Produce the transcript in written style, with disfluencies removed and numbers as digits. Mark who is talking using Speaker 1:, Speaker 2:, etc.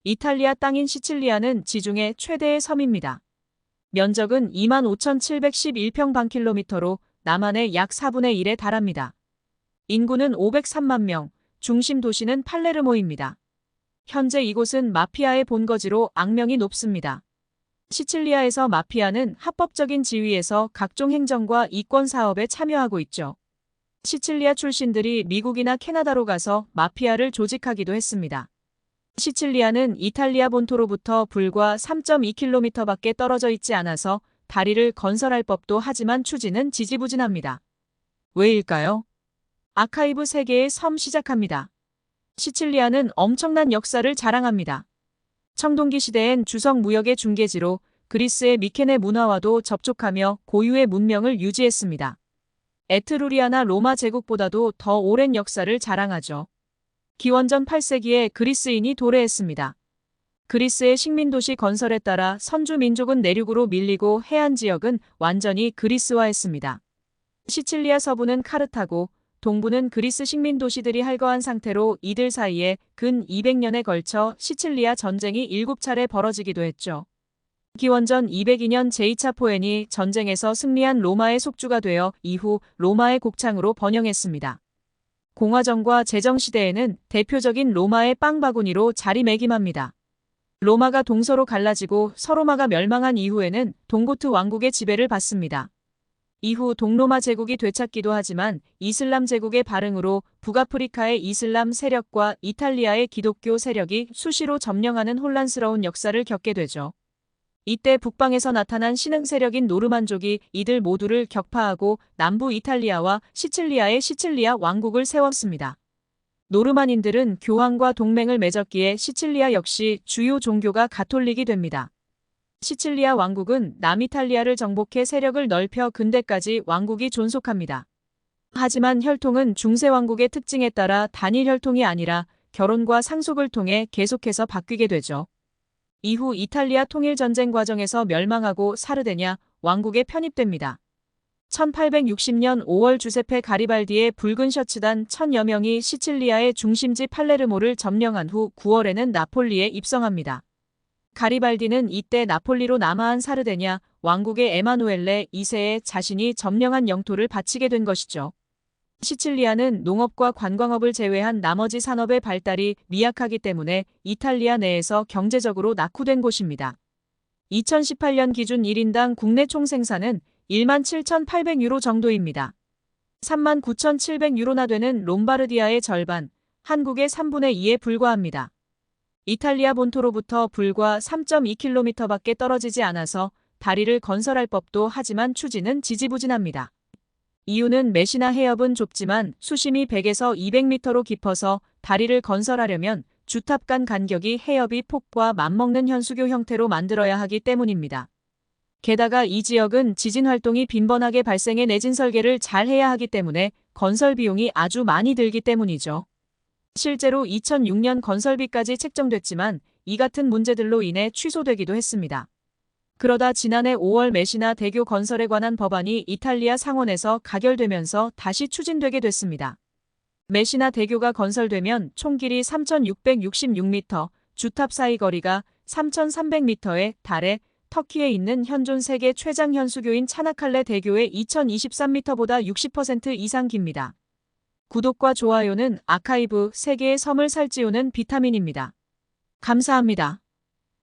Speaker 1: 이탈리아 땅인 시칠리아는 지중해 최대의 섬입니다. 면적은 25,711평방킬로미터로 남한의 약 4분의 1에 달합니다. 인구는 503만 명, 중심 도시는 팔레르모입니다. 현재 이곳은 마피아의 본거지로 악명이 높습니다. 시칠리아에서 마피아는 합법적인 지위에서 각종 행정과 이권 사업에 참여하고 있죠. 시칠리아 출신들이 미국이나 캐나다로 가서 마피아를 조직하기도 했습니다. 시칠리아는 이탈리아 본토로부터 불과 3.2km밖에 떨어져 있지 않아서 다리를 건설할 법도 하지만 추진은 지지부진합니다. 왜일까요? 아카이브 세계의 섬 시작합니다. 시칠리아는 엄청난 역사를 자랑합니다. 청동기 시대엔 주석 무역의 중개지로 그리스의 미케네 문화와도 접촉하며 고유의 문명을 유지했습니다. 에트루리아나 로마 제국보다도 더 오랜 역사를 자랑하죠. 기원전 8세기에 그리스인이 도래했습니다. 그리스의 식민도시 건설에 따라 선주 민족은 내륙으로 밀리고 해안 지역은 완전히 그리스화했습니다. 시칠리아 서부는 카르타고 동부는 그리스 식민도시들이 할거한 상태로 이들 사이에 근 200년에 걸쳐 시칠리아 전쟁이 7차례 벌어지기도 했죠. 기원전 202년 제2차 포엔이 전쟁에서 승리한 로마의 속주가 되어 이후 로마의 곡창으로 번영했습니다. 공화정과 제정시대에는 대표적인 로마의 빵 바구니로 자리매김합니다. 로마가 동서로 갈라지고 서로마가 멸망한 이후에는 동고트 왕국의 지배를 받습니다. 이후 동로마 제국이 되찾기도 하지만 이슬람 제국의 발흥으로 북아프리카의 이슬람 세력과 이탈리아의 기독교 세력이 수시로 점령하는 혼란스러운 역사를 겪게 되죠. 이때 북방에서 나타난 신흥 세력인 노르만족이 이들 모두를 격파하고 남부 이탈리아와 시칠리아의 시칠리아 왕국을 세웠습니다. 노르만인들은 교황과 동맹을 맺었기에 시칠리아 역시 주요 종교가 가톨릭이 됩니다. 시칠리아 왕국은 남이탈리아를 정복해 세력을 넓혀 근대까지 왕국이 존속합니다. 하지만 혈통은 중세왕국의 특징에 따라 단일 혈통이 아니라 결혼과 상속을 통해 계속해서 바뀌게 되죠. 이후 이탈리아 통일전쟁 과정에서 멸망하고 사르데냐 왕국에 편입됩니다. 1860년 5월 주세페 가리발디의 붉은 셔츠단 1000여 명이 시칠리아의 중심지 팔레르모를 점령한 후 9월에는 나폴리에 입성합니다. 가리발디는 이때 나폴리로 남하한 사르데냐 왕국의 에마누엘레 2세에 자신이 점령한 영토를 바치게 된 것이죠. 시칠리아는 농업과 관광업을 제외한 나머지 산업의 발달이 미약하기 때문에 이탈리아 내에서 경제적으로 낙후된 곳입니다. 2018년 기준 1인당 국내 총생산은 17,800유로 정도입니다. 39,700유로나 되는 롬바르디아의 절반, 한국의 3분의 2에 불과합니다. 이탈리아 본토로부터 불과 3.2km밖에 떨어지지 않아서 다리를 건설할 법도 하지만 추진은 지지부진합니다. 이유는 메시나 해협은 좁지만 수심이 100에서 200m로 깊어서 다리를 건설하려면 주탑 간 간격이 해협이 폭과 맞먹는 현수교 형태로 만들어야 하기 때문입니다. 게다가 이 지역은 지진 활동이 빈번하게 발생해 내진 설계를 잘 해야 하기 때문에 건설 비용이 아주 많이 들기 때문이죠. 실제로 2006년 건설비까지 책정됐지만 이 같은 문제들로 인해 취소되기도 했습니다. 그러다 지난해 5월 메시나 대교 건설에 관한 법안이 이탈리아 상원에서 가결되면서 다시 추진되게 됐습니다. 메시나 대교가 건설되면 총 길이 3,666m, 주탑 사이 거리가 3,300m에 달해 터키에 있는 현존 세계 최장 현수교인 차나칼레 대교의 2,023m보다 60% 이상 깁니다. 구독과 좋아요는 아카이브 세계의 섬을 살찌우는 비타민입니다. 감사합니다.